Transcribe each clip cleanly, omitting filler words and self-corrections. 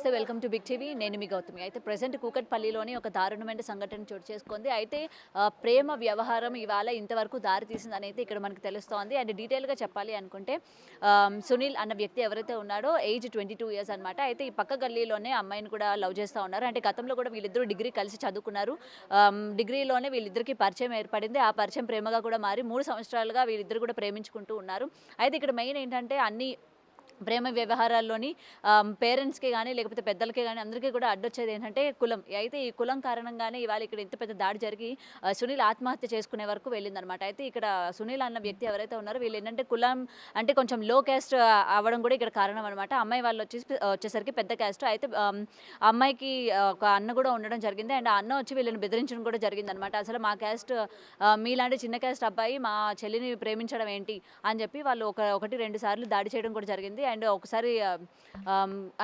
నమస్తే, welcome to big TV. నేను మీ గౌతమి. అయితే ప్రెసెంట్ కూకట్పల్లిలోని ఒక దారుణమైన సంఘటన చోటు చేసుకుంది. అయితే ప్రేమ వ్యవహారం ఇవాళ ఇంతవరకు దారి తీసిందని అయితే ఇక్కడ మనకు తెలుస్తోంది. అండ్ డీటెయిల్గా చెప్పాలి అనుకుంటే సునీల్ అన్న వ్యక్తి ఎవరైతే ఉన్నాడో ఏజ్ 22 ఇయర్స్ అనమాట. అయితే ఈ పక్క గల్లీలోనే అమ్మాయిని కూడా లవ్ చేస్తూ ఉన్నారు. అంటే గతంలో కూడా వీళ్ళిద్దరూ డిగ్రీ కలిసి చదువుకున్నారు. డిగ్రీలోనే వీళ్ళిద్దరికి పరిచయం ఏర్పడింది. ఆ పరిచయం ప్రేమగా కూడా మారి 3 సంవత్సరాలుగా వీళ్ళిద్దరు కూడా ప్రేమించుకుంటూ ఉన్నారు. అయితే ఇక్కడ మెయిన్ ఏంటంటే అన్ని ప్రేమ వ్యవహారాల్లోని పేరెంట్స్కి కానీ లేకపోతే పెద్దలకి కానీ అందరికీ కూడా అడ్డొచ్చేది ఏంటంటే కులం. అయితే ఈ కులం కారణంగానే ఇవాళ ఇక్కడ ఇంత పెద్ద దాడి జరిగి సునీల్ ఆత్మహత్య చేసుకునే వరకు వెళ్ళిందనమాట. అయితే ఇక్కడ సునీల్ అన్న వ్యక్తి ఎవరైతే ఉన్నారో వీళ్ళు ఏంటంటే కులం అంటే కొంచెం లో క్యాస్ట్ అవ్వడం కూడా ఇక్కడ కారణం అనమాట. అమ్మాయి వాళ్ళు వచ్చేసరికి పెద్ద క్యాస్ట్. అయితే అమ్మాయికి ఒక అన్న కూడా ఉండడం జరిగింది. అండ్ ఆ అన్న వచ్చి వీళ్ళని బెదిరించడం కూడా జరిగింది అనమాట. అసలు మా క్యాస్ట్ మీలాంటి చిన్న క్యాస్ట్ అబ్బాయి మా చెల్లిని ప్రేమించడం ఏంటి అని చెప్పి వాళ్ళు ఒకటి రెండు సార్లు దాడి చేయడం కూడా జరిగింది. అండ్ ఒకసారి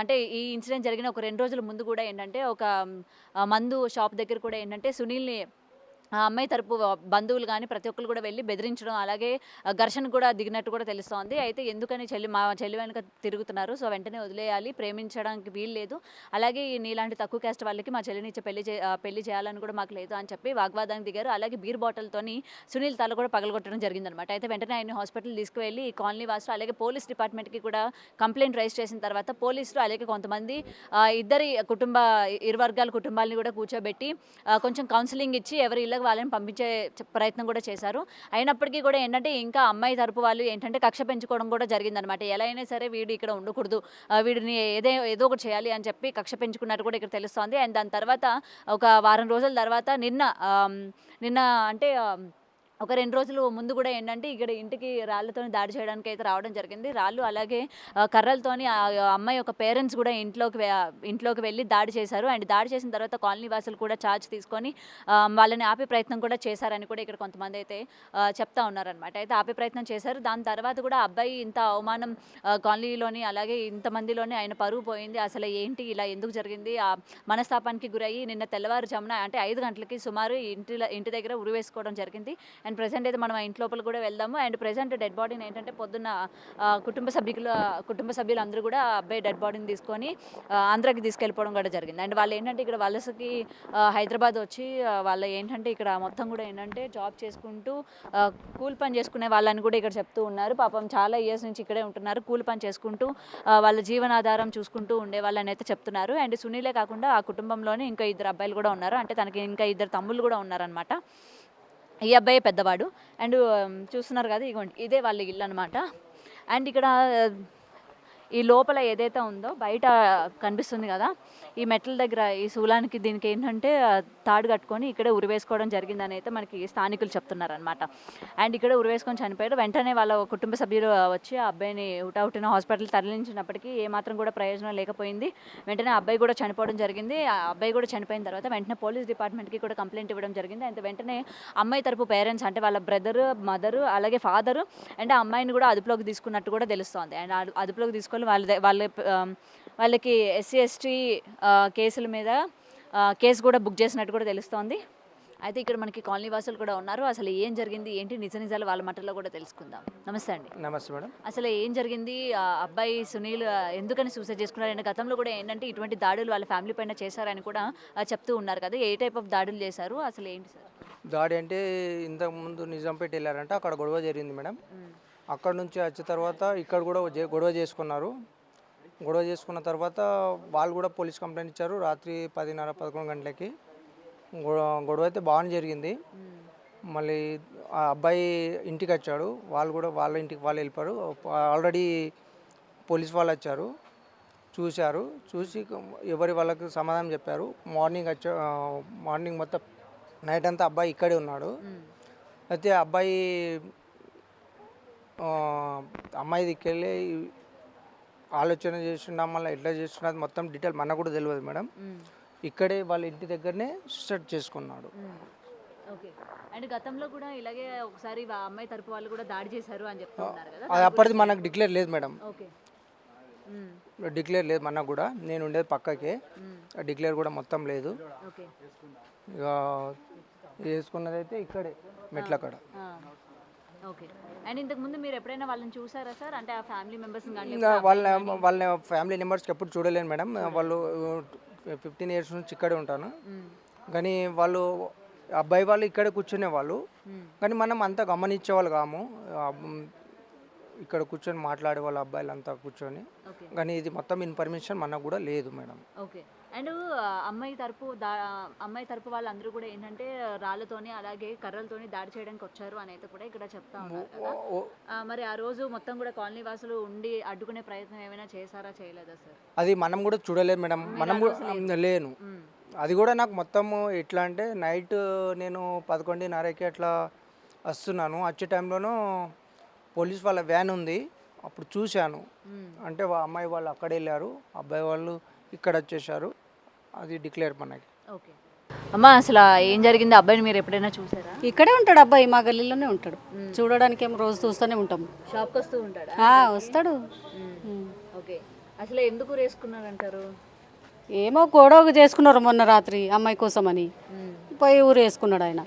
అంటే ఈ ఇన్సిడెంట్ జరిగిన ఒక 2 రోజుల ముందు కూడా ఏంటంటే ఒక మందు షాప్ దగ్గర కూడా ఏంటంటే సునీల్ని ఆ అమ్మాయి తరపు బంధువులు కానీ ప్రతి ఒక్కరు కూడా వెళ్ళి బెదిరించడం, అలాగే ఘర్షణ కూడా దిగినట్టు కూడా తెలుస్తోంది. అయితే ఎందుకని మా చెల్లి వెనుక తిరుగుతున్నారు, సో వెంటనే వదిలేయాలి, ప్రేమించడానికి వీలు లేదు, అలాగే నీలాంటి తక్కువ క్యాస్ట్ వాళ్ళకి మా చెల్లిని ఇచ్చి పెళ్లి చేయాలని కూడా మాకు లేదు అని చెప్పి వాగ్వాదానికి దిగారు. అలాగే బీర్ బాటిల్తోని సునీల్ తల కూడా పగలగొట్టడం జరిగిందనమాట. అయితే వెంటనే ఆయన హాస్పిటల్ తీసుకువెళ్ళి ఈ కాలనీ వాసులు అలాగే పోలీస్ డిపార్ట్మెంట్కి కూడా కంప్లైంట్ రైజ్ చేసిన తర్వాత పోలీసులు అలాగే కొంతమంది ఇరు వర్గాల కుటుంబాలని కూడా కూర్చోబెట్టి కొంచెం కౌన్సిలింగ్ ఇచ్చి ఎవరి ఇళ్ళకి వాళ్ళని పంపించే ప్రయత్నం కూడా చేశారు. అయినప్పటికీ కూడా ఏంటంటే ఇంకా అమ్మాయి తరపు వాళ్ళు ఏంటంటే కక్ష పెంచుకోవడం కూడా జరిగిందనమాట. ఎలా అయినా సరే వీడు ఇక్కడ ఉండకూడదు, వీడిని ఏదో ఒకటి చేయాలి అని చెప్పి కక్ష పెంచుకున్నట్టు కూడా ఇక్కడ తెలుస్తోంది. అండ్ దాని తర్వాత ఒక వారం రోజుల తర్వాత నిన్న అంటే ఒక 2 రోజులు ముందు కూడా ఏంటంటే ఇక్కడ ఇంటికి రాళ్లతో దాడి చేయడానికి అయితే రావడం జరిగింది. రాళ్ళు అలాగే కర్రలతోని అమ్మాయి యొక్క పేరెంట్స్ కూడా ఇంట్లోకి వెళ్ళి దాడి చేశారు. అండ్ దాడి చేసిన తర్వాత కాలనీ వాసులు కూడా ఛార్జ్ తీసుకొని వాళ్ళని ఆపే ప్రయత్నం కూడా చేశారని కూడా ఇక్కడ కొంతమంది అయితే చెప్తా ఉన్నారనమాట. అయితే ఆపే ప్రయత్నం చేశారు. దాని తర్వాత కూడా అబ్బాయి ఇంత అవమానం కాలనీలోని అలాగే ఇంతమందిలోని ఆయన పరువు పోయింది, అసలు ఏంటి ఇలా ఎందుకు జరిగింది, ఆ మనస్తాపానికి గురయ్యి నిన్న తెల్లవారుజామున అంటే 5 గంటలకి సుమారు ఇంటి దగ్గర ఉరివేసుకోవడం జరిగింది. అండ్ ప్రెసెంట్ అయితే మనం ఆ ఇంటి లోపల కూడా వెళ్దాము. అండ్ ప్రెసెంట్ డెడ్ బాడీని ఏంటంటే పొద్దున్న కుటుంబ సభ్యులు అందరూ కూడా అబ్బాయి డెడ్ బాడీని తీసుకొని ఆంధ్రాకి తీసుకెళ్ళిపోవడం కూడా జరిగింది. అండ్ వాళ్ళు ఏంటంటే ఇక్కడ వలసకి హైదరాబాద్ వచ్చి వాళ్ళు ఏంటంటే ఇక్కడ మొత్తం కూడా ఏంటంటే జాబ్ చేసుకుంటూ కూలి పని చేసుకునే వాళ్ళని కూడా ఇక్కడ చెప్తూ ఉన్నారు. పాపం చాలా ఇయర్స్ నుంచి ఇక్కడే ఉంటున్నారు, కూలి పని చేసుకుంటూ వాళ్ళ జీవనాధారం చూసుకుంటూ ఉండే వాళ్ళని అయితే చెప్తున్నారు. అండ్ సునీలే కాకుండా ఆ కుటుంబంలోనే ఇంకా 2 అబ్బాయిలు కూడా ఉన్నారు. అంటే తనకి ఇంకా 2 తమ్ముళ్ళు కూడా ఉన్నారనమాట. ఈ అబ్బాయి పెద్దవాడు. అండ్ చూస్తున్నారు కదా, ఇగోండి ఇదే వాళ్ళ ఇల్లు అనమాట. అండ్ ఇక్కడ ఈ లోపల ఏదైతే ఉందో బయట కనిపిస్తుంది కదా, ఈ మెట్ల దగ్గర ఈ శూలానికి దీనికి ఏంటంటే తాడు కట్టుకొని ఇక్కడే ఉరివేసుకోవడం జరిగిందని అయితే మనకి స్థానికులు చెప్తున్నారనమాట. అండ్ ఇక్కడ ఉరివేసుకొని చనిపోయారు. వెంటనే వాళ్ళ కుటుంబ సభ్యులు వచ్చి ఆ అబ్బాయిని హుటాహుటిన హాస్పిటల్ తరలించినప్పటికీ ఏమాత్రం కూడా ప్రయోజనం లేకపోయింది. వెంటనే అబ్బాయి కూడా చనిపోవడం జరిగింది. ఆ అబ్బాయి కూడా చనిపోయిన తర్వాత వెంటనే పోలీస్ డిపార్ట్మెంట్కి కూడా కంప్లైంట్ ఇవ్వడం జరిగింది. అండ్ వెంటనే అమ్మాయి తరపు పేరెంట్స్ అంటే వాళ్ళ బ్రదరు, మదరు అలాగే ఫాదరు అండ్ అమ్మాయిని కూడా అదుపులోకి తీసుకున్నట్టు కూడా తెలుస్తోంది. అండ్ అదుపులోకి తీసుకొని వాళ్ళకి ఎస్సీ ఎస్టీ కేసుల మీద కేసు కూడా బుక్ చేసినట్టు కూడా తెలుస్తోంది. అయితే ఇక్కడ మనకి కాలనీ వాసులు కూడా ఉన్నారు. అసలు ఏం జరిగింది ఏంటి నిజాలు వాళ్ళ మాటల్లో కూడా తెలుసుకుందాం. నమస్తే అండి. నమస్తే మేడం. అసలు ఏం జరిగింది, అబ్బాయి సునీల్ ఎందుకని సూసైడ్ చేసుకున్నారు? అండ్ గతంలో కూడా ఏంటంటే ఇటువంటి దాడులు వాళ్ళ ఫ్యామిలీ పైన చేశారని కూడా చెప్తూ ఉన్నారు కదా, ఏ టైప్ ఆఫ్ దాడులు చేశారు, అసలు ఏంటి సార్? దాడి అంటే ఇంతకుముందు నిజాంపేట వెళ్ళారంటే అక్కడ గొడవ జరిగింది మేడం. అక్కడ నుంచి వచ్చిన తర్వాత ఇక్కడ కూడా గొడవ చేసుకున్నారు. గొడవ చేసుకున్న తర్వాత వాళ్ళు కూడా పోలీస్ కంప్లైంట్ ఇచ్చారు. రాత్రి 10:30-11 గంటలకి గొడవ అయితే బాగానే జరిగింది. మళ్ళీ ఆ అబ్బాయి ఇంటికి వచ్చాడు, వాళ్ళు కూడా వాళ్ళ ఇంటికి వాళ్ళు వెళ్ళిపోయారు. ఆల్రెడీ పోలీస్ వాళ్ళు వచ్చారు, చూసి ఎవరి వాళ్ళకి సమాధానం చెప్పారు. మార్నింగ్ మొత్తం నైట్ అంతా అబ్బాయి ఇక్కడే ఉన్నాడు. అయితే అమ్మాయి దిక్కెళ్ళి ఆలోచన చేస్తున్నా, మళ్ళీ ఎట్లా చేస్తున్నది మొత్తం డీటెయిల్ మనకు కూడా తెలియదు మేడం. ఇక్కడే వాళ్ళ ఇంటి దగ్గరనే సూసైడ్ చేసుకున్నాడు. ఓకే. అండ్ గతంలో కూడా ఇలాగే ఒకసారి అమ్మాయి తరపు వాళ్ళు కూడా దాడి చేశారు అని చెప్తూ ఉన్నారు కదా, అది అప్పటిది మనకు డిక్లేర్ లేదు మేడం. ఓకే. డిక్లేర్ లేదు మనకు కూడా. నేను ఉండేది పక్కకే, డిక్లేర్ కూడా మొత్తం లేదు. ఓకే. ఇక వేసుకున్నది అయితే ఇక్కడే మెట్ల కాడ. ఓకే. అండ్ ఇంతకు ముందు మీరు ఎప్పుడైనా వాళ్ళని చూసారా సార్? అంటే ఆ ఫ్యామిలీ మెంబర్స్ని కానీ ఇంకా వాళ్ళ ఫ్యామిలీ మెంబర్స్కి ఎప్పుడు చూడలేను మేడం. వాళ్ళు 15 ఇయర్స్ నుంచి ఇక్కడే ఉంటాను. కానీ వాళ్ళు అబ్బాయి వాళ్ళు ఇక్కడే కూర్చునే వాళ్ళు. కానీ మనం అంతా గమనించే వాళ్ళు కాము. ఇక్కడ కూర్చొని మాట్లాడే వాళ్ళ అబ్బాయిలు అంతా కూర్చొని. ఓకే. కానీ ఇది మొత్తం ఇన్ఫర్మేషన్ మనకు కూడా లేదు మేడం. ఓకే. అండ్ అమ్మాయి తరపు వాళ్ళందరూ కూడా ఏంటంటే రాళ్ళతోని అలాగే కర్రలతోని దాడి చేయడానికి వచ్చారు అని అయితే కూడా ఇక్కడ చెప్తా ఉన్నారు కదా. మరి ఆ రోజు మొత్తం కూడా కాలనీ వాసులు ఉండి అడ్డుకునే ప్రయత్నం ఏమైనా చేశారా, చేయలేదా సార్? అది మనం కూడా చూడలేదు మేడం. మనం కూడా లేను. అది కూడా నాకు మొత్తము ఎట్లా అంటే నైట్ నేను 11:30కి అట్లా వస్తున్నాను. వచ్చే టైంలోనూ పోలీస్ వాళ్ళ వ్యాన్ ఉంది. అప్పుడు చూశాను. అంటే అమ్మాయి వాళ్ళు అక్కడ వెళ్ళారు, అబ్బాయి వాళ్ళు ఇక్కడ వచ్చేసారు. అది డిక్లేర్ మనకి. ఓకే. అమ్మ, అసలు ఏం జరిగింది? అబ్బాయిని మీరు ఎప్పుడైనా చూసారా? ఇక్కడే ఉంటాడు అబ్బాయి, మా గల్లీలోనే ఉంటాడు. చూడడానికి ఏమో రోజు చూస్తూనే ఉంటాం. షాప్కి వస్తూ ఉంటాడా? వస్తాడు. ఓకే. అసలు ఎందుకు రేసుకున్నారంటారు? ఏమో గొడవ చేసుకున్నారు మొన్న రాత్రి అమ్మాయి కోసం అని పోయి ఊరు వేసుకున్నాడు ఆయన.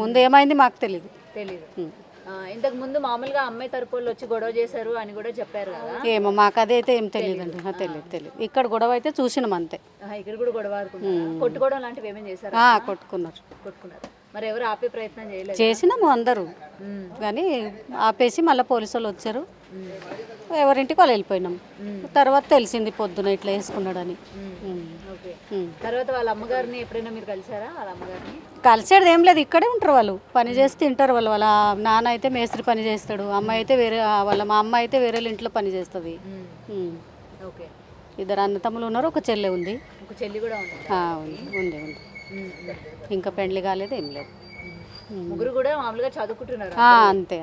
ముందు ఏమైంది మాకు తెలీదు. ఇంతకు ముందు మామూలుగా అమ్మాయి తరపు వాళ్ళు వచ్చి గొడవ చేశారు అని కూడా చెప్పారు కదా. ఏమో మాకు అదైతే ఏం తెలియదండి. తెలియదు. ఇక్కడ గొడవ అయితే చూసినాం అంతే. ఇక్కడ కూడా గొడవ కొట్టుకోవడం లాంటివి ఏమేమి చేశారు? కొట్టుకున్నారు. మరి ఎవరు ఆపే ప్రయత్నం చేయలేదు? చేసినాము అందరూ, కానీ ఆపేసి మళ్ళీ పోలీసు వాళ్ళు వచ్చారు. ఎవరింటికి వాళ్ళు వెళ్ళిపోయినాం. తర్వాత తెలిసింది పొద్దున ఇట్లా వేసుకున్నాడని. తర్వాత వాళ్ళ అమ్మగారిని ఎప్పుడైనా మీరు కలిసారా? వాళ్ళ అమ్మగారిని కలిసేది ఏం లేదు, ఇక్కడే ఉంటారు వాళ్ళు. పని చేసి తింటారు వాళ్ళు. వాళ్ళ నాన్న అయితే మేస్త్రి పని చేస్తాడు, అమ్మాయి అయితే వేరే మా అమ్మ అయితే వేరే ఇంట్లో పని చేస్తుంది. ఓకే. ఇద్దరు అన్నతమ్ములు ఉన్నారు, ఒక చెల్లె ఉంది. ఒక చెల్లి కూడా ఉంది. ఇంకా పెండ్లి కాలేదు, ఏం లేదు. ముగ్గురు కూడా మామూలుగా చదువుకుంటున్నారు. అంతే.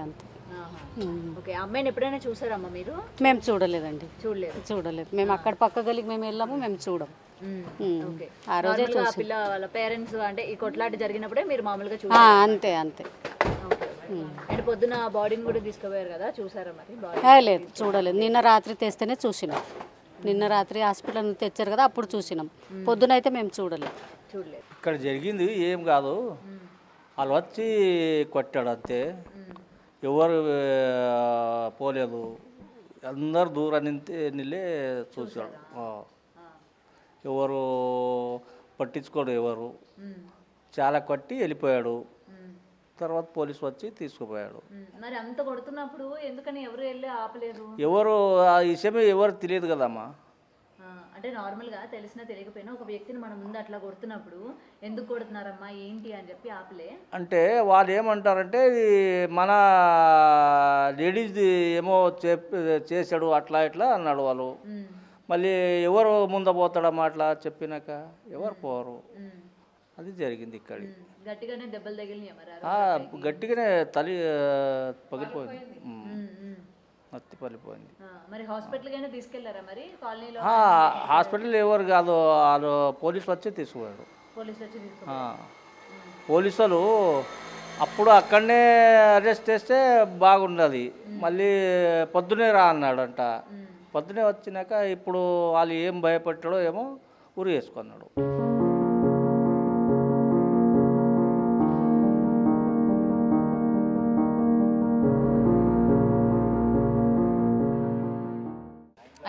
ఓకే. అమ్మాయిని ఎప్పుడైనా చూసారమ్మా మీరు? మేము చూడలేదండి. చూడలేదు. మేము అక్కడ పక్క గలికి మేము వెళ్ళాము, మేము చూడం. ఆ రోజే పిల్ల వాళ్ళ పేరెంట్స్ అంటే ఈ కొట్లాట జరిగినప్పుడే మీరు మామూలుగా అంతే. అండ్ పొద్దున బాడీని కూడా తీసుకుపోయారు కదా, చూసారా మరి? లేదు, చూడలేదు. నిన్న రాత్రి తెస్తేనే చూసినాం. నిన్న రాత్రి హాస్పిటల్ నుంచి తెచ్చారు కదా, అప్పుడు చూసినాం. పొద్దున అయితే మేము చూడలేదు. ఇక్కడ జరిగింది ఏం కాదు, వాళ్ళు వచ్చి కొట్టాడు అంతే. ఎవరు పోలేదు, అందరు దూరం నిలే చూశాడు. ఎవరు పట్టించుకోడు, ఎవరు చాలా కొట్టి వెళ్ళిపోయాడు. తర్వాత పోలీసు వచ్చి తీసుకుపోయాడు. మరి అంత కొడుతున్నప్పుడు ఎందుకని ఎవరు వెళ్ళి ఆపలేదు? ఎవరు ఆ విషయమే ఎవరు తెలియదు కదమ్మా. అంటే నార్మల్గా తెలిసినా తెలియకపోయినా ఒక వ్యక్తిని మన ముందు అట్లా కొడుతున్నప్పుడు ఎందుకు కొడుతున్నారమ్మా ఏంటి అని చెప్పి ఆపలే. అంటే వాళ్ళు ఏమంటారంటే మన లేడీస్ ఏమో చేశాడు అట్లా ఇట్లా అన్నాడు వాళ్ళు. మళ్ళీ ఎవరు ముందు పోతాడమ్మా అట్లా చెప్పినాక ఎవరు పోరు. అది జరిగింది ఇక్కడ. గట్టిగానే దెబ్బలు తగిలినాయి మరి? గట్టిగానే తలి పగిలిపోయింది, మత్తి పగిలిపోయింది. మరి హాస్పిటల్కైనా తీసుకెళ్లారా మరి కాలనీలో? హాస్పిటల్ ఎవరు కాదు, వాళ్ళు పోలీసులు వచ్చి తీసుకుపోయాడు. పోలీసులు అప్పుడు అక్కడనే అరెస్ట్ చేస్తే బాగుండదు, మళ్ళీ పొద్దునే రా అన్నాడంట. పొద్దునే వచ్చినాక ఇప్పుడు వాళ్ళు ఏం భయపడ్డాడో ఏమో ఉరి వేసుకున్నాడు.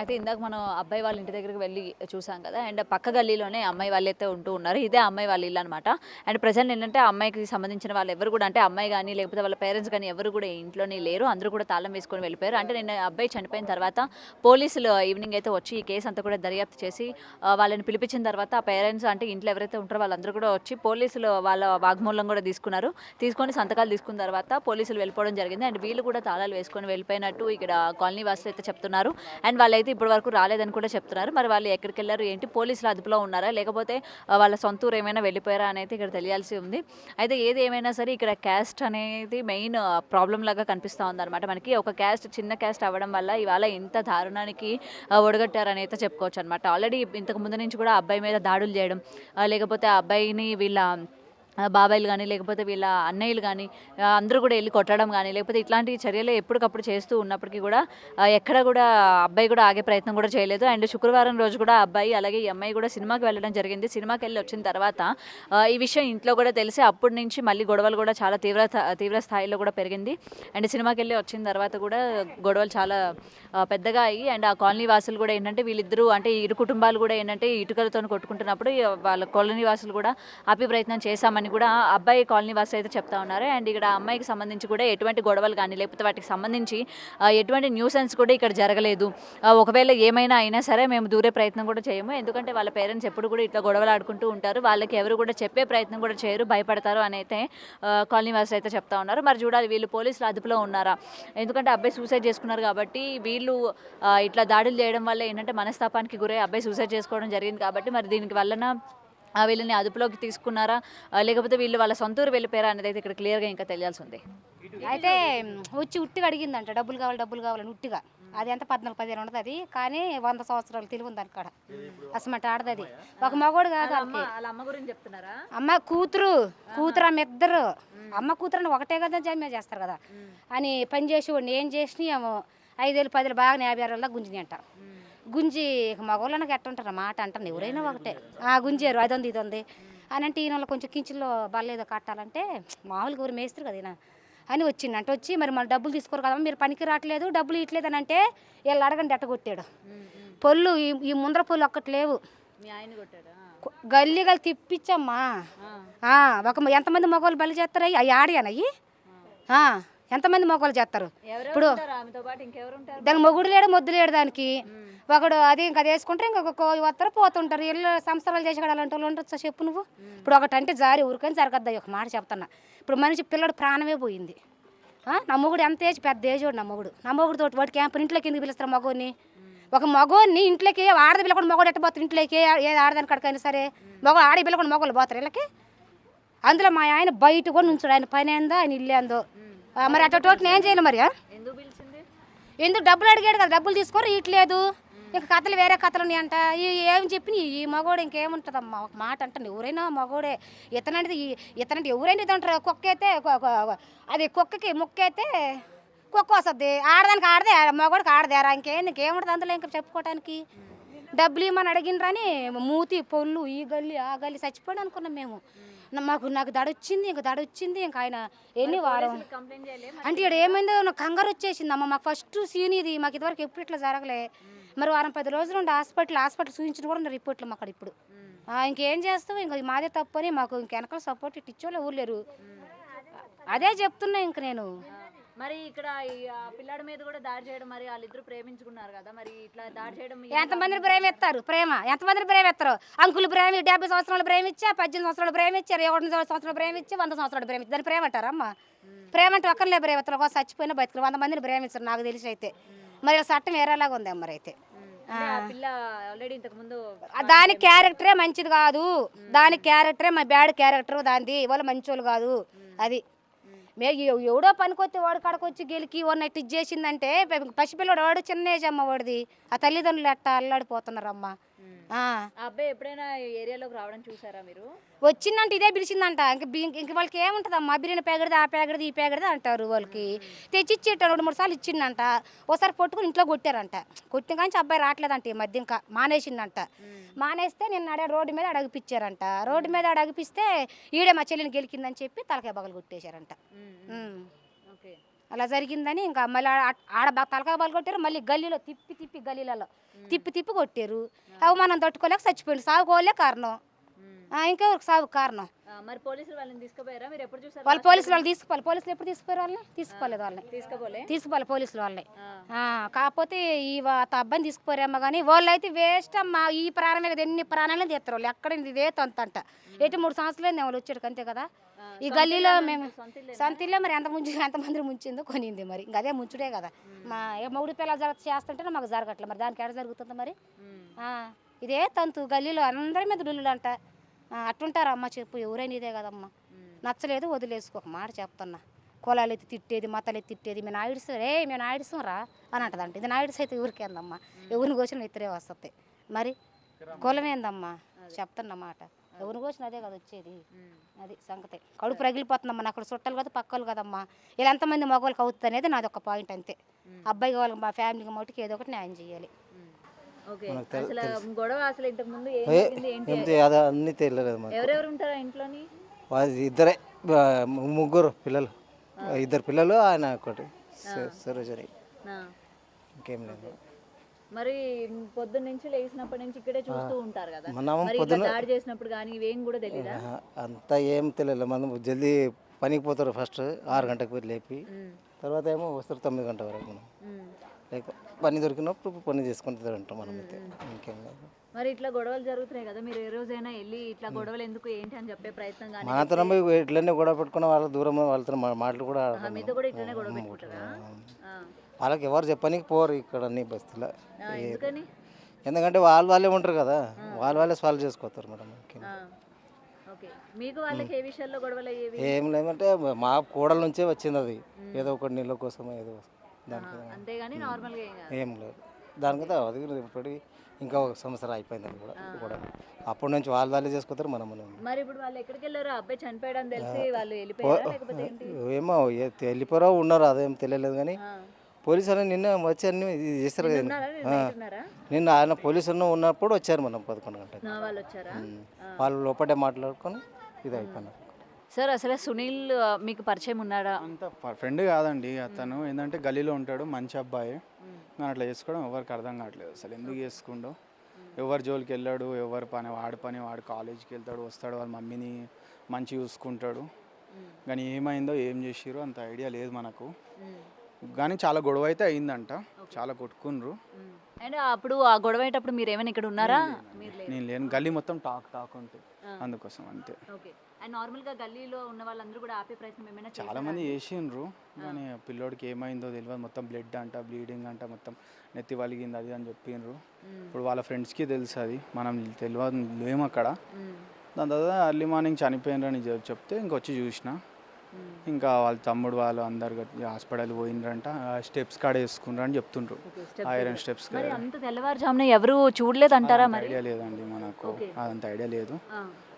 అయితే ఇందాక మనం అబ్బాయి వాళ్ళ ఇంటి దగ్గరికి వెళ్ళి చూసాం కదా, అండ్ పక్క గల్లీలోనే అమ్మాయి వాళ్ళు అయితే ఉంటూ ఉన్నారు. ఇదే అమ్మాయి వాళ్ళ ఇల్లు అనమాట. అండ్ ప్రజెంట్ ఏంటంటే అమ్మాయికి సంబంధించిన వాళ్ళు ఎవరు కూడా, అంటే అమ్మాయి కానీ లేకపోతే వాళ్ళ పేరెంట్స్ కానీ ఎవరు కూడా ఇంట్లోనే లేరు, అందరూ కూడా తాళం వేసుకొని వెళ్ళిపోయారు. అంటే నేను అబ్బాయి చనిపోయిన తర్వాత పోలీసులు ఈవినింగ్ అయితే వచ్చి ఈ కేసు అంతా కూడా దర్యాప్తు చేసి వాళ్ళని పిలిపించిన తర్వాత ఆ పేరెంట్స్ అంటే ఇంట్లో ఎవరైతే ఉంటారో వాళ్ళందరూ కూడా వచ్చి పోలీసులు వాళ్ళ వాగ్మూలం కూడా తీసుకొని సంతకాలు తీసుకున్న తర్వాత పోలీసులు వెళ్ళిపోవడం జరిగింది. అండ్ వీళ్ళు కూడా తాళాలు వేసుకొని వెళ్ళిపోయినట్టు ఇక్కడ కాలనీ వాసులు అయితే చెప్తున్నారు. అండ్ వాళ్ళైతే ఇప్పటి వరకు రాలేదని కూడా చెప్తున్నారు. మరి వాళ్ళు ఎక్కడికి వెళ్ళారు ఏంటి, పోలీసులు అదుపులో ఉన్నారా లేకపోతే వాళ్ళ సొంత ఊరు ఏమైనా వెళ్ళిపోయారా అనేది ఇక్కడ తెలియాల్సి ఉంది. అయితే ఏది ఏమైనా సరే ఇక్కడ క్యాస్ట్ అనేది మెయిన్ ప్రాబ్లం లాగా కనిపిస్తూ ఉందన్నమాట. మనకి ఒక క్యాస్ట్ చిన్న క్యాస్ట్ అవ్వడం వల్ల ఇవాళ ఇంత దారుణానికి ఒడగట్టారని అయితే చెప్పుకోవచ్చు అనమాట. ఆల్రెడీ ఇంతకు ముందు నుంచి కూడా అబ్బాయి మీద దాడులు చేయడం, లేకపోతే ఆ అబ్బాయిని వీళ్ళ బాబాయిలు కానీ లేకపోతే వీళ్ళ అన్నయ్యలు కానీ అందరూ కూడా వెళ్ళి కొట్టడం కానీ లేకపోతే ఇట్లాంటి చర్యలు ఎప్పటికప్పుడు చేస్తూ ఉన్నప్పటికీ కూడా ఎక్కడ కూడా అబ్బాయి కూడా ఆగే ప్రయత్నం కూడా చేయలేదు. అండ్ శుక్రవారం రోజు కూడా అబ్బాయి అలాగే ఈ అమ్మాయి కూడా సినిమాకి వెళ్ళడం జరిగింది. సినిమాకి వెళ్ళి వచ్చిన తర్వాత ఈ విషయం ఇంట్లో కూడా తెలిసి అప్పటి నుంచి మళ్ళీ గొడవలు కూడా చాలా తీవ్ర స్థాయిలో కూడా పెరిగింది. అండ్ సినిమాకి వెళ్ళి వచ్చిన తర్వాత కూడా గొడవలు చాలా పెద్దగా అయ్యి అండ్ ఆ కాలనీ వాసులు కూడా ఏంటంటే వీళ్ళిద్దరూ అంటే ఇరు కుటుంబాలు కూడా ఏంటంటే ఇటుకలతో కొట్టుకుంటున్నప్పుడు వాళ్ళ కాలనీ వాసులు కూడా ఆపే ప్రయత్నం చేశామని కూడా అబ్బాయి కాలనీ వాసులు అయితే చెప్తా ఉన్నారు. అండ్ ఇక్కడ అమ్మాయికి సంబంధించి కూడా ఎటువంటి గొడవలు కానీ లేకపోతే వాటికి సంబంధించి ఎటువంటి న్యూసెన్స్ కూడా ఇక్కడ జరగలేదు. ఒకవేళ ఏమైనా అయినా సరే మేము దూరే ప్రయత్నం కూడా చేయము, ఎందుకంటే వాళ్ళ పేరెంట్స్ ఎప్పుడు కూడా ఇట్లా గొడవలు ఆడుకుంటూ ఉంటారు, వాళ్ళకి ఎవరు కూడా చెప్పే ప్రయత్నం కూడా చేయరు, భయపడతారు అని అయితే కాలనీ వాసులు అయితే చెప్తా ఉన్నారు. మరి చూడాలి వీళ్ళు పోలీసులు అదుపులో ఉన్నారా, ఎందుకంటే అబ్బాయి సూసైడ్ చేసుకున్నారు కాబట్టి వీళ్ళు ఇట్లా దాడులు చేయడం వల్ల ఏంటంటే మనస్తాపానికి గురై అబ్బాయి సూసైడ్ చేసుకోవడం జరిగింది కాబట్టి మరి దీనికి వలన వీళ్ళని అదుపులోకి తీసుకున్నారా లేకపోతే వీళ్ళు వాళ్ళ సొంత ఊరు వెళ్ళిపోయారా అనేది అయితే ఇక్కడ క్లియర్గా ఇంకా తెలియాల్సి ఉంది. అయితే వచ్చి ఉట్టిగా అడిగిందంట, డబ్బులు కావాలని ఉట్టిగా. అది ఎంత 14-15 ఉంటుంది అది, కానీ 100 సంవత్సరాలు తెలివి ఉంది అక్కడ. అసలు ఆడది ఒక మగోడు కాదు. వాళ్ళ అమ్మ గురించి చెప్తున్నారా? అమ్మ కూతురు ఆమె ఇద్దరు, అమ్మ కూతురు అని ఒకటే కదా జమ్మే చేస్తారు కదా అని పని చేసేవాడిని ఏం చేసినాయేమో 5,000-10,000 బాగా 50,000 దాకా గుంజిని అంట. గుంజి మగవాళ్ళకి ఎట్ట ఉంటారు మాట అంటాను, ఎవరైనా ఒకటే గుంజారు అది ఉంది అని అంటే ఈయన కొంచెం కించిలో బల్లేదో కట్టాలంటే మామూలుగా ఎవరు మేస్తారు కదా ఈయన అని వచ్చిందంట. వచ్చి మరి డబ్బులు తీసుకోరు కదా, మీరు పనికి రావట్లేదు డబ్బులు ఇట్లేదు అని అంటే వీళ్ళు అడగండి ఎట్టగొట్టాడు. పొల్లు ఈ ముందర పొల్లు ఒక్కటి లేవు, గల్లీ తిప్పించమ్మా. ఎంతమంది మగవాళ్ళు బలి చేస్తారు అవి ఆడియానయ్యి, ఎంతమంది మగవాళ్ళు చేస్తారు. ఇప్పుడు దానికి మొగుడు లేడు మొద్దు లేడు, దానికి ఒకడు అది ఇంకా వేసుకుంటారు, ఇంకొక వస్తారు పోతుంటారు. ఇల్లు సంసారాలు చేసి అలాంటి వాళ్ళు ఉండొచ్చా చెప్పు నువ్వు. ఇప్పుడు ఒకటంటే జారి ఊరికని జరగద్దా, ఒక మాట చెప్తున్నా. ఇప్పుడు మనిషి పిల్లడు ప్రాణమే పోయింది. నా మొగుడు ఎంత ఏజ్ పెద్ద ఏజ్ వాడు, నా మొగుడు తోటి వాడి క్యాంపు ఇంట్లోకి ఎందుకు పిలుస్తారు మగోని? ఒక మగోని ఇంట్లోకి ఆడది పిల్లకుండా మగోడు ఎట్టబోతారు ఇంట్లోకి, ఏది ఆడదాని కడకైనా సరే మగవాడు ఆడి పిల్లకుండా మగవాళ్ళు పోతారు వీళ్ళకి. అందులో మా ఆయన బయట కూడా నుంచాడు, ఆయన పని ఏందో ఆయన ఇల్లు ఏందో. మరి అటోటి నేను చేయను మరి. ఎందుకు డబ్బులు అడిగాడు కదా, డబ్బులు తీసుకోరు ఇట్లేదు. ఇంకా కథలు వేరే కథలు ఉన్నాయంట. ఏం చెప్పి ఈ మగోడు ఇంకేముంటుందమ్మా, ఒక మాట అంటాను ఎవరైనా మగోడే. ఇతనంటే ఎవరైనా ఇది అంటారు. కుక్క అయితే అది కుక్కకి ముక్క అయితే కుక్క వస్తుంది, ఆడదానికి ఆడదే, మగోడికి ఆడదేరా, ఇంకేముంటుంది అందులో ఇంకా చెప్పుకోవటానికి. డబ్బులు ఇవ్వమని అడిగినరాని మూతి పొల్లు ఈ గల్లి ఆ గల్లి చచ్చిపోయాడు అనుకున్నాం మేము. నాకు దడ వచ్చింది ఇంకా ఆయన ఎన్ని వారం అంటే ఇక్కడ ఏమైందో నాకు కంగారు వచ్చేసింది అమ్మ. మాకు ఫస్ట్ సీన్ ఇది, మాకు ఇదివరకు ఎప్పుడు ఇట్లా జరగలే. మరి వారం 10 రోజులు ఉండి హాస్పిటల్ చూపించిన కూడా రిపోర్ట్లు మాకు అక్కడ ఇప్పుడు. ఇంకేం చేస్తావు, ఇంకా మాదే తప్పు అని మాకు ఇంక వెనకాల సపోర్ట్ ఇచ్చోళ్ళు ఎవరు లేరు. అదే చెప్తున్నా ఇంక నేను. మరి ఇక్కడ పిల్లాడి మీద కూడా దాడి చేయడం, మరి వాళ్ళిద్దరు ప్రేమించుకున్నారు కదా, మరి ఇట్లా దాడి చేయడం ఎంతమందిని ప్రేమిస్తారు? ఎంతమందిని ప్రేమిస్తారు? అంకులు 70 సంవత్సరాలు ప్రేమిచ్చా, 18 సంవత్సరాలు ప్రేమిచ్చారు, 21 సంవత్సరాలు ప్రేమిచ్చి, 100 సంవత్సరాలు ప్రేమించి దాన్ని ప్రేమ అంటారమ్మా? ప్రేమ అంటే ఒక్కరిలే ప్రేమిస్తారు, ఒక చచ్చిపోయిన బతుకులు 100 మందిని ప్రేమించారు నాకు తెలిసి అయితే. మరి చట్టం వేరేలాగా ఉంది అమ్మ. అయితే దాని క్యారెక్టరే మంచిది కాదు, దాని క్యారెక్టరే మా బ్యాడ్ క్యారెక్టర్ దానిది, వాళ్ళు మంచోళ్ళు కాదు. అది ఎవడో పనికొచ్చి వాడు కడకొచ్చి గెలికి ఉన్నట్టు ఇది చేసిందంటే పసిపిల్లడు వాడు చిన్న ఏజ్ అమ్మ వాడిది. ఆ తల్లిదండ్రులు ఎట్టా అల్లాడిపోతున్నారమ్మా. అబ్బాయి ఎప్పుడైనా ఏరియాలోకి రావడం చూసారా మీరు? వచ్చిందంటే ఇదే పిలిచిందంట. ఇంక వాళ్ళకి ఏముంటుందమ్మా, బిర్యానీ పేగడిది ఆ పేగడిది ఈ పేగడిది అంటారు. వాళ్ళకి తెచ్చిచ్చేటాడు 2-3 సార్లు ఇచ్చిందంట. ఒకసారి పట్టుకుని ఇంట్లో కొట్టారంట. కొట్టిన కానీ అబ్బాయి రావట్లేదంట, ఈ మధ్య ఇంకా మానేసిందంట. మానేస్తే నిన్న రోడ్డు మీద అడగిపిచ్చారంట. రోడ్డు మీద అడగిపిస్తే ఈడే మా చెల్లిని గెలికిందని చెప్పి తలకాయ బగలు కొట్టేశారంట. అలా జరిగిందని ఇంకా మళ్ళీ ఆడ తలకాయ బగలు కొట్టారు. మళ్ళీ గల్లీలో గల్లీలలో తిప్పి కొట్టారు. అవమానం తట్టుకోలేక చచ్చిపోయింది. సాగుకోలే కారణం, ఇంకెవరికి సాగు కారణం. మరి పోలీసులు వాళ్ళని తీసుకుపోయారా? మీరు ఎప్పుడు చూసారు? వాళ్ళు పోలీసులు ఎప్పుడు తీసుకుపోయారు? వాళ్ళని తీసుకోలేదు, తీసుకోవాలి పోలీసులు వాళ్ళని. కాకపోతే ఈ అబ్బాయిని తీసుకుపోయారమ్మ. కానీ వాళ్ళు అయితే వేస్ట్ అమ్మా. ఈ ప్రాణమే కదా, ఎన్ని ప్రాణాలను తీస్తారు వాళ్ళు. ఎక్కడ ఇదే తంతంట. 3 సంవత్సరాలు వాళ్ళు వచ్చాడు అంతే కదా. ఈ గల్లీలో మేము సొంతిల్లో మరి ఎంతమంది ముంచిందో కొనింది. మరి ఇంకా అదే ముంచుడే కదా. మా మొగుడు పిల్లలు చేస్తుంటే మాకు జరగట్లే, మరి దానికి ఎడ జరుగుతుంది మరి. ఇదే తంతు గల్లీలో అందరి మీద రుల్లులు అంట. అట్టుంటారా అమ్మ చెప్పు, ఎవరైనా ఇదే కదమ్మా. నచ్చలేదు వదిలేసుకో, ఒక మాట చెప్తున్నా. కులాలు ఎత్తి తిట్టేది, మతాలు ఎత్తి తిట్టేది, మేము నాయుడుసం రా అని అంటదంట. ఇది నాయుడుస్ అయితే ఊరికేందమ్మా, ఎవరిని కోసిన ఇద్దరే వస్తుంది. మరి కులం ఏందమ్మా చెప్తున్నమాట. ఎవరు కోసిన అదే కదా వచ్చేది. అది సంగతే. కడుపు రగిలిపోతుందమ్మా, అక్కడ చుట్టాలు కదా పక్కలు కదమ్మా, ఇలా ఎంతమంది మగవాళ్ళకి అవుతుంది అనేది నాది ఒక పాయింట్ అంతే. అబ్బాయి వాళ్ళకి మా ఫ్యామిలీకి మటుకు ఏదో ఒకటి న్యాయం చేయాలి. ఓకే, అసలు గొడవ అసలు ఇంతకు ముందు ఏం జరిగింది ఏంటి? ఏంటి అది అన్నీ తెలియలేదు మాకు. ఎవరెవరు ఉంటారా ఇంట్లోని? వాళ్ళు ఇద్దరే, ముగ్గురు పిల్లలు, ఇద్దరు పిల్లలు, ఆయన ఒకటి సరోజని, ఆ. ఇంకేం లేదు. మరి పొద్దున్న నుంచి లేచినప్పటి నుంచి ఇక్కడే చూస్తూ ఉంటారు కదా, మనం మరి ఇట్లా దాడి చేసినప్పుడు కానీ ఇవేం కూడా తెలీదా? అంతా ఏం తెలియదు. మనం జల్దీ పనికి పోతారు, ఫస్ట్ 6 గంటలకు పోయి లేపి, తర్వాత ఏమో వస్తారు 9 గంటల వరకు. మనం లేక పని దొరికినప్పుడు పని చేసుకుంటూ ఉంటాం మనం అయితే, ఇంకేం లేదు. మరి ఇట్లా గొడవలు జరుగుతున్నాయి కదా, మీరు ఏ రోజైనా వెళ్ళి ఇట్లా గొడవలు ఎందుకు ఏంటి అని చెప్పే ప్రయత్నం కానీ? మనతో ఇట్లనే గొడవ పెట్టుకున్న వాళ్ళ దూరం వాళ్ళతో మాటలు కూడా మీతో కూడా ఇట్లనే గొడవ పెట్టుకుంటారా? వాళ్ళకి ఎవరు చెప్పనీకి పోరు ఇక్కడ అన్ని బస్తీలో. ఎందుకని? ఎందుకంటే వాళ్ళే ఉంటారు కదా, వాళ్ళే సాల్వ్ చేసుకోతారు మేడం. ఓకే, మీకు వాళ్ళకి ఏ విషయాల్లో గొడవలు అయ్యేవి? ఏం లేదంటే మా కోడల నుంచే వచ్చింది అది, ఏదో ఒకటి నీళ్ళ కోసం ఏదో దానికి, అంతేగాని నార్మల్గా ఏం లేదు. దానికైతే అది ఇప్పటికి ఇంకా 1 సంవత్సరం అయిపోయింది అది కూడా. అప్పటి నుంచి వాళ్ళే చేసుకుంటారు, మనం. మరి ఇప్పుడు వాళ్ళు ఎక్కడికి వెళ్ళారు? అబ్బాయి చనిపోయాడని తెలిసి వాళ్ళు వెళ్ళిపోయారా లేకపోతే ఏంటి? ఏమో వెళ్ళిపోరో ఉన్నారో అదేం తెలియలేదు, కానీ పోలీసులు నిన్న వచ్చి అన్ని ఇది చేస్తారు కదా. నిన్న ఆయన పోలీసులు ఉన్నప్పుడు వచ్చారు మనం 11 గంటలకు. వాళ్ళు వచ్చారా? వాళ్ళు లోపటే మాట్లాడుకొని ఇది అయిపోయినారు. సార్, అసలు సునీల్ మీకు పరిచయం ఉన్నాడా? అంత ఫ్రెండ్ కాదండి అతను. ఏంటంటే గలీలో ఉంటాడు, మంచి అబ్బాయి. నేను అట్లా చేసుకోవడం ఎవరికి అర్థం కావట్లేదు అసలు, ఎందుకు చేసుకుండో. ఎవరి జోలికి వెళ్ళాడు, ఎవరి పని వాడు కాలేజీకి వెళ్తాడు, వస్తాడు, వాళ్ళ మమ్మీని మంచి చూసుకుంటాడు. కానీ ఏమైందో ఏం చేసిరో అంత ఐడియా లేదు మనకు. కానీ చాలా గొడవ అయితే అయిందంట, చాలా కొట్టుకున్నారు. అండ్ అప్పుడు ఆ గొడవ అయ్యేటప్పుడు మీరు ఏమైనా ఇక్కడ ఉన్నారా? నేను లేను, గల్లీ మొత్తం టాక్ ఉంటుంది, అందుకోసం అంతే. ఓకే, అండ్ నార్మల్గా గల్లీలో ఉన్న వాళ్ళందరూ కూడా ఆపే ప్రయత్నం ఏమైనా చేశారా? చాలా మంది చేసిండ్రు, కానీ పిల్లోడికి ఏమైందో తెలియదు. మొత్తం బ్లడ్ అంట, బ్లీడింగ్ అంట, మొత్తం నెత్తి వలిగింది అది అని చెప్పిండ్రు. ఇప్పుడు వాళ్ళ ఫ్రెండ్స్కి తెలుసు, అది మనం తెలియదు, లేము అక్కడ. దాని తర్వాత ఎర్లీ మార్నింగ్ చనిపోయినరని చెప్తే ఇంకొచ్చి చూసిన. ఇంకా వాళ్ళ తమ్ముడు వాళ్ళు అందరు హాస్పిటల్ పోయినరంట, స్టెప్స్ కాడ వేసుకున్నారు అని చెప్తుండ్రు. Iron steps. అంత తెల్లవారుజామున ఎవరు చూడలేదు అంటారా? ఐడియా లేదండి మనకు, అదంత ఐడియా లేదు.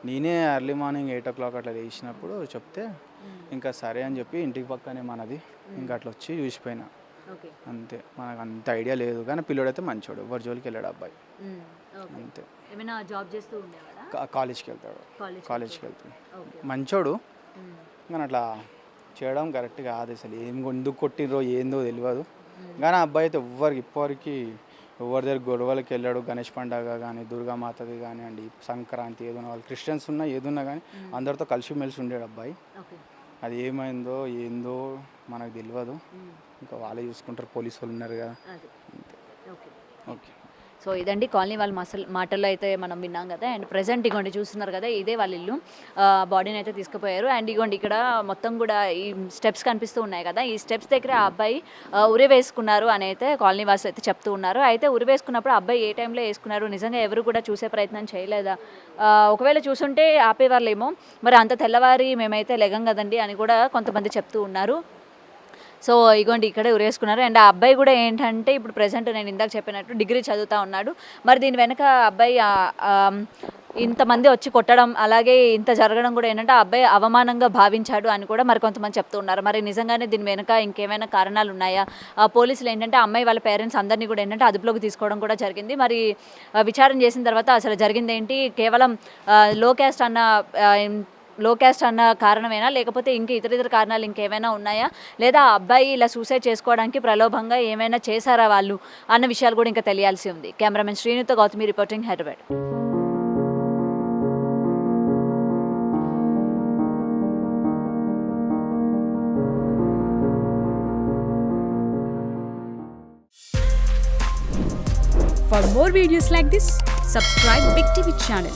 నేనే ఎర్లీ మార్నింగ్ 8 o'clock అట్లా లేచినప్పుడు చెప్తే ఇంకా సరే అని చెప్పి, ఇంటికి పక్కనే మనది, ఇంకా అట్లా వచ్చి చూసిపోయినా అంతే. మనకు అంత ఐడియా లేదు, కానీ పిల్లోడైతే మంచోడు, ఎవరి జోలికి వెళ్ళాడు అబ్బాయి అంతే. ఏమైనా జాబ్ చేస్తూ ఉండేవాడా? కాలేజ్కి వెళ్తాడు, కాలేజ్కి వెళ్తాడు, మంచోడు. కానీ అట్లా చేయడం కరెక్ట్ కాదు అసలు. ఎందుకు కొట్టినరో ఏందో తెలియదు, కానీ ఆ అబ్బాయి అయితే ఇప్పటివరకు ఎవరి దగ్గర గొడవలకి వెళ్ళాడు. గణేష్ పండుగ కానీ, దుర్గామాతది కానివ్వండి, సంక్రాంతి, ఏదైనా వాళ్ళు క్రిస్టియన్స్ ఉన్నా ఏదున్నా కానీ అందరితో కలిసిమెలిసి ఉండేడు అబ్బాయి. అది ఏమైందో ఏందో మనకు తెలియదు, ఇంకా వాళ్ళే చూసుకుంటారు, పోలీసు వాళ్ళు ఉన్నారు కదా. ఓకే. సో ఇదండి కాలనీ వాళ్ళ మాటల్లో అయితే మనం విన్నాం కదా. అండ్ ప్రజెంట్ ఇగోండి చూస్తున్నారు కదా, ఇదే వాళ్ళ ఇల్లు. బాడీని అయితే తీసుకుపోయారు. అండ్ ఇగోండి ఇక్కడ మొత్తం కూడా ఈ స్టెప్స్ కనిపిస్తూ ఉన్నాయి కదా, ఈ స్టెప్స్ దగ్గర ఆ అబ్బాయి ఉరి వేసుకున్నారు అని అయితే కాలనీ వాసులు అయితే చెప్తూ ఉన్నారు. అయితే ఉరి వేసుకున్నప్పుడు అబ్బాయి ఏ టైంలో వేసుకున్నారు, నిజంగా ఎవరు కూడా చూసే ప్రయత్నం చేయలేదా? ఒకవేళ చూసుంటే ఆపేవాళ్ళేమో, మరి అంత తెల్లవారి మేమైతే లెగం కదండి అని కూడా కొంతమంది చెప్తూ ఉన్నారు. సో ఇగోండి ఇక్కడే ఉరేసుకున్నారు. అండ్ ఆ అబ్బాయి కూడా ఏంటంటే ఇప్పుడు ప్రజెంట్ నేను ఇందాక చెప్పినట్టు డిగ్రీ చదువుతూ ఉన్నాడు. మరి దీని వెనక అబ్బాయి ఇంతమంది వచ్చి కొట్టడం, అలాగే ఇంత జరగడం కూడా ఏంటంటే ఆ అబ్బాయి అవమానంగా భావించాడు అని కూడా మరి కొంతమంది చెప్తూ ఉన్నారు. మరి నిజంగానే దీని వెనక ఇంకేమైనా కారణాలు ఉన్నాయా? పోలీసులు ఏంటంటే అమ్మాయి వాళ్ళ పేరెంట్స్ అందరినీ కూడా ఏంటంటే అదుపులోకి తీసుకోవడం కూడా జరిగింది. మరి విచారణ చేసిన తర్వాత అసలు జరిగింది ఏంటి, కేవలం లో క్యాస్ట్ అన్న కారణమేనా, లేకపోతే ఇంకా ఇతర కారణాలు ఇంకేమైనా ఉన్నాయా, లేదా ఆ అబ్బాయి ఇలా సూసైడ్ చేసుకోవడానికి ప్రలోభంగా ఏమైనా చేశారా వాళ్ళు అన్న విషయాలు కూడా ఇంకా తెలియాల్సి ఉంది. కెమెరామెన్ శ్రీనుతో Gautami reporting, Hyderabad. For more videos like this, subscribe Big TV channel.